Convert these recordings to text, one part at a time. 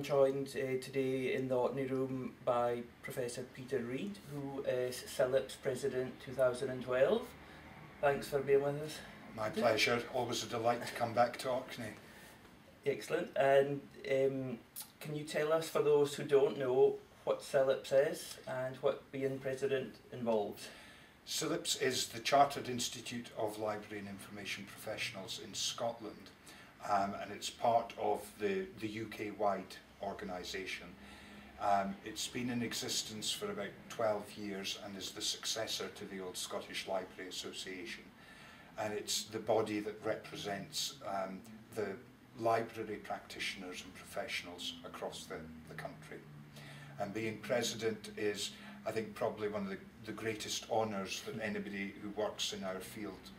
joined today in the Orkney room by Professor Peter Reid, who is CILIPS President 2012. Thanks for being with us. My pleasure. Always a delight to come back to Orkney. Excellent. And can you tell us, for those who don't know, what CILIPS is and what being President involves? CILIPS is the Chartered Institute of Library and Information Professionals in Scotland, and it's part of the UK-wide organisation. It's been in existence for about 12 years and is the successor to the old Scottish Library Association, and it's the body that represents the library practitioners and professionals across the country. And being president is, I think, probably one of the greatest honours that anybody who works in our field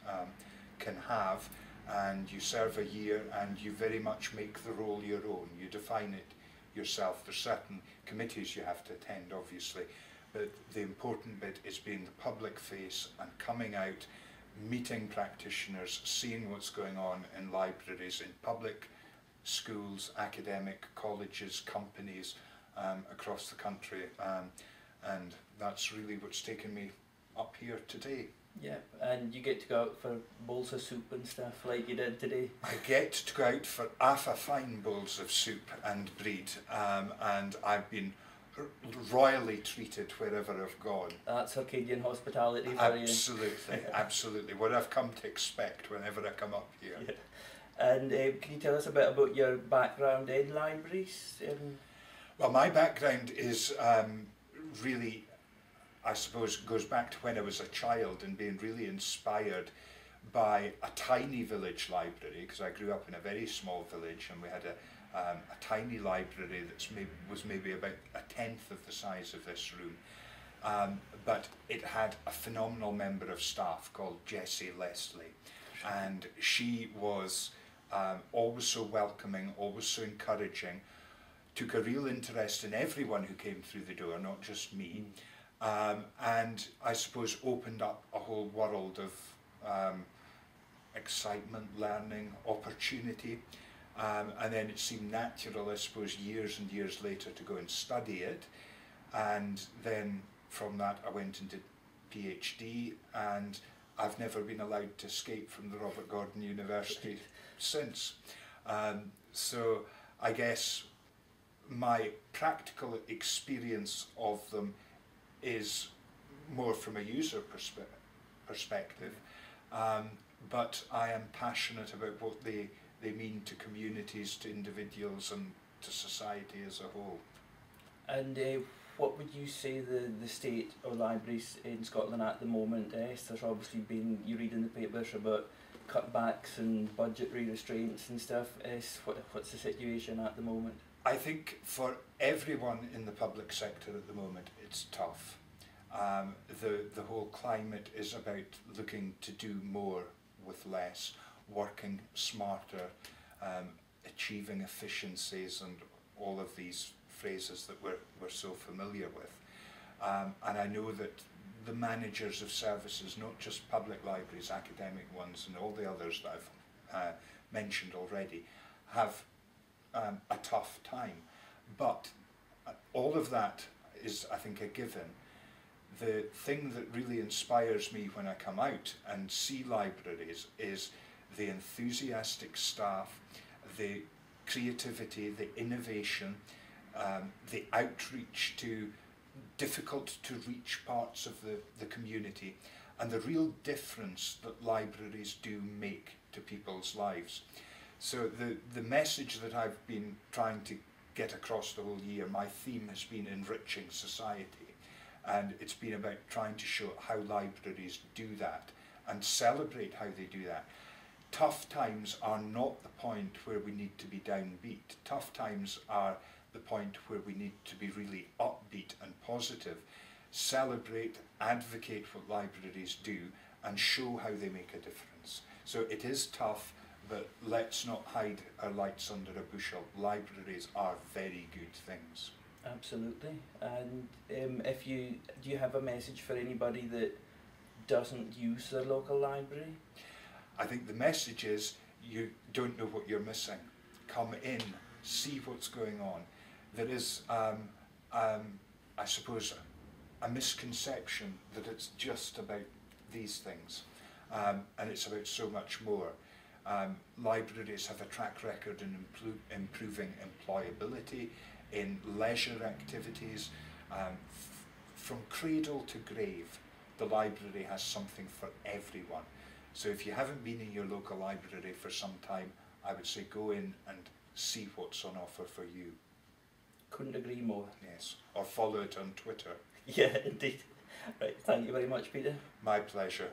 can have. And you serve a year and you very much make the role your own. You define it yourself. There's certain committees you have to attend, obviously, but the important bit is being the public face and coming out, meeting practitioners, seeing what's going on in libraries, in public schools, academic colleges, companies across the country, and that's really what's taken me up here today. Yeah, and you get to go out for bowls of soup and stuff like you did today. I get to go out for half a fine bowls of soup and bread, and I've been royally treated wherever I've gone. That's Orcadian hospitality for absolutely, you. Absolutely, what I've come to expect whenever I come up here. Yeah. And can you tell us a bit about your background in libraries? Well, my background is really, I suppose, goes back to when I was a child and being really inspired by a tiny village library, because I grew up in a very small village and we had a tiny library that was maybe about a tenth of the size of this room, but it had a phenomenal member of staff called Jessie Leslie, and she was always so welcoming, always so encouraging, took a real interest in everyone who came through the door, not just me. And I suppose opened up a whole world of excitement, learning, opportunity, and then it seemed natural, I suppose, years and years later to go and study it, and then from that I went into PhD, and I've never been allowed to escape from the Robert Gordon University since. So I guess my practical experience of them is more from a user perspective, but I am passionate about what they mean to communities, to individuals and to society as a whole. And what would you say the state of libraries in Scotland at the moment is? There's obviously been, you read in the papers about cutbacks and budgetary restraints and stuff. What's the situation at the moment? I think for everyone in the public sector at the moment, it's tough. The whole climate is about looking to do more with less, working smarter, achieving efficiencies, and all of these phrases that we're so familiar with. And I know that the managers of services, not just public libraries, academic ones, and all the others that I've mentioned already, have a tough time, but all of that is, I think, a given. The thing that really inspires me when I come out and see libraries is the enthusiastic staff, the creativity, the innovation, the outreach to difficult to reach parts of the community, and the real difference that libraries do make to people's lives. So the message that I've been trying to get across the whole year, my theme has been enriching society, and it's been about trying to show how libraries do that and celebrate how they do that. Tough times are not the point where we need to be downbeat. Tough times are the point where we need to be really upbeat and positive. Celebrate, advocate what libraries do, and show how they make a difference. So it is tough, but let's not hide our lights under a bushel. Libraries are very good things. Absolutely. And do you have a message for anybody that doesn't use their local library? I think the message is, you don't know what you're missing. Come in, see what's going on. there is, I suppose, a misconception that it's just about these things, and it's about so much more. Libraries have a track record in improving employability, in leisure activities. From cradle to grave, the library has something for everyone. So if you haven't been in your local library for some time, I would say go in and see what's on offer for you. Couldn't agree more. Yes, or follow it on Twitter. Yeah, indeed. Right, thank you very much, Peter. My pleasure.